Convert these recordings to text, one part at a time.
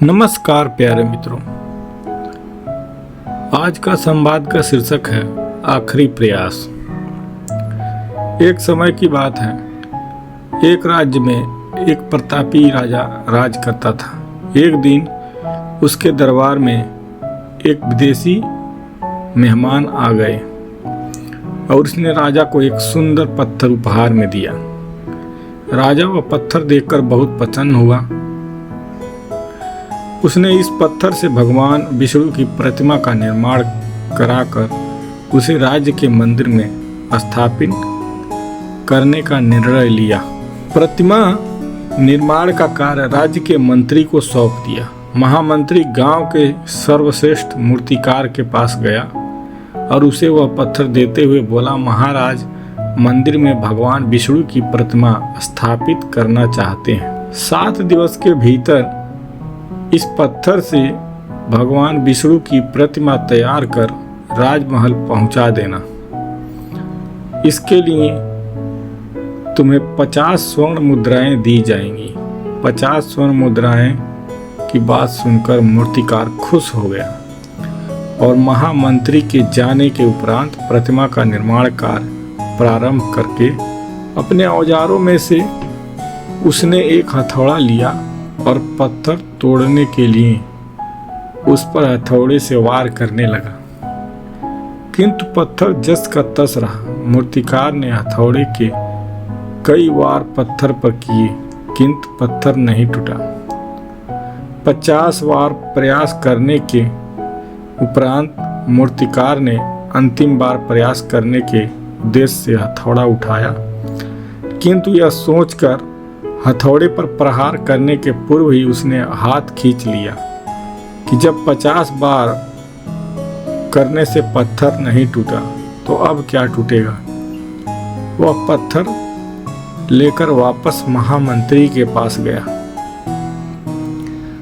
नमस्कार प्यारे मित्रों, आज का संवाद का शीर्षक है आखिरी प्रयास। एक समय की बात है, एक राज्य में एक प्रतापी राजा राज करता था। एक दिन उसके दरबार में एक विदेशी मेहमान आ गए और उसने राजा को एक सुंदर पत्थर उपहार में दिया। राजा वह पत्थर देखकर बहुत प्रसन्न हुआ। उसने इस पत्थर से भगवान विष्णु की प्रतिमा का निर्माण कराकर उसे राज्य के मंदिर में स्थापित करने का निर्णय लिया। प्रतिमा निर्माण का कार्य राज्य के मंत्री को सौंप दिया। महामंत्री गांव के सर्वश्रेष्ठ मूर्तिकार के पास गया और उसे वह पत्थर देते हुए बोला, महाराज, मंदिर में भगवान विष्णु की प्रतिमा स्थापित करना चाहते हैं। 7 दिवस के भीतर इस पत्थर से भगवान विष्णु की प्रतिमा तैयार कर राजमहल पहुंचा देना। इसके लिए तुम्हें 50 स्वर्ण मुद्राएं दी जाएंगी। 50 स्वर्ण मुद्राएं की बात सुनकर मूर्तिकार खुश हो गया और महामंत्री के जाने के उपरांत प्रतिमा का निर्माण कार्य प्रारंभ करके अपने औजारों में से उसने एक हथौड़ा लिया और पत्थर तोड़ने के लिए उस पर हथौड़े से वार करने लगा, किंतु पत्थर जस का तस रहा। मूर्तिकार ने हथौड़े के कई वार पत्थर पर किए, किंतु पत्थर नहीं टूटा। 50 बार प्रयास करने के उपरांत मूर्तिकार ने अंतिम बार प्रयास करने के उद्देश्य से हथौड़ा उठाया, किंतु यह सोचकर हथौड़े पर प्रहार करने के पूर्व ही उसने हाथ खींच लिया कि जब 50 बार करने से पत्थर नहीं टूटा तो अब क्या टूटेगा। वह पत्थर लेकर वापस महामंत्री के पास गया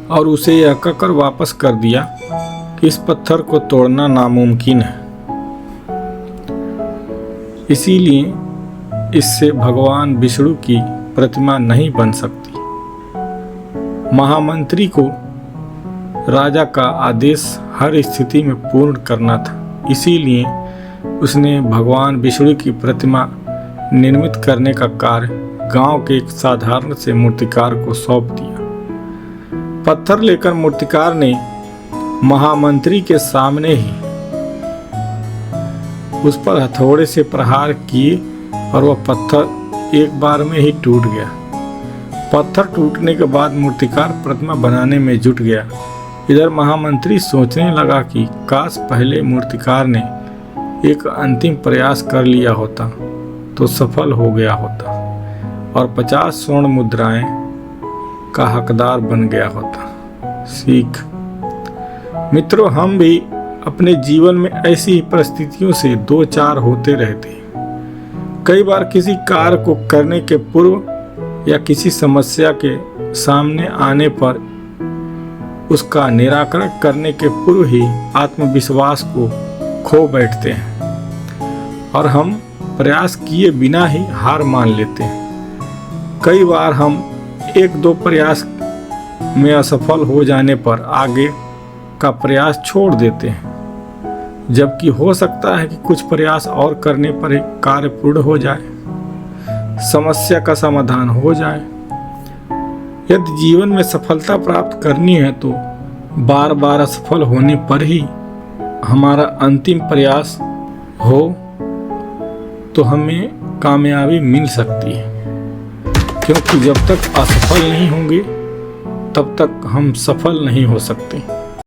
और उसे यह कहकर वापस कर दिया कि इस पत्थर को तोड़ना नामुमकिन है, इसीलिए इससे भगवान विष्णु की प्रतिमा नहीं बन सकती। महामंत्री को राजा का आदेश हर स्थिति में पूर्ण करना था, इसीलिए उसने भगवान विष्णु की प्रतिमा निर्मित करने का कार्य गांव के एक साधारण से मूर्तिकार को सौंप दिया। पत्थर लेकर मूर्तिकार ने महामंत्री के सामने ही उस पर हथौड़े से प्रहार किए और वह पत्थर एक बार में ही टूट गया। पत्थर टूटने के बाद मूर्तिकार प्रतिमा बनाने में जुट गया। इधर महामंत्री सोचने लगा कि काश पहले मूर्तिकार ने एक अंतिम प्रयास कर लिया होता तो सफल हो गया होता और 50 स्वर्ण मुद्राएं का हकदार बन गया होता। सीख मित्रों, हम भी अपने जीवन में ऐसी ही परिस्थितियों से 2-4 होते रहते हैं। कई बार किसी कार्य को करने के पूर्व या किसी समस्या के सामने आने पर उसका निराकरण करने के पूर्व ही आत्मविश्वास को खो बैठते हैं और हम प्रयास किए बिना ही हार मान लेते हैं। कई बार हम 1-2 प्रयास में असफल हो जाने पर आगे का प्रयास छोड़ देते हैं, जबकि हो सकता है कि कुछ प्रयास और करने पर एक कार्य पूर्ण हो जाए, समस्या का समाधान हो जाए। यदि जीवन में सफलता प्राप्त करनी है तो बार बार असफल होने पर ही हमारा अंतिम प्रयास हो तो हमें कामयाबी मिल सकती है, क्योंकि जब तक असफल नहीं होंगे तब तक हम सफल नहीं हो सकते।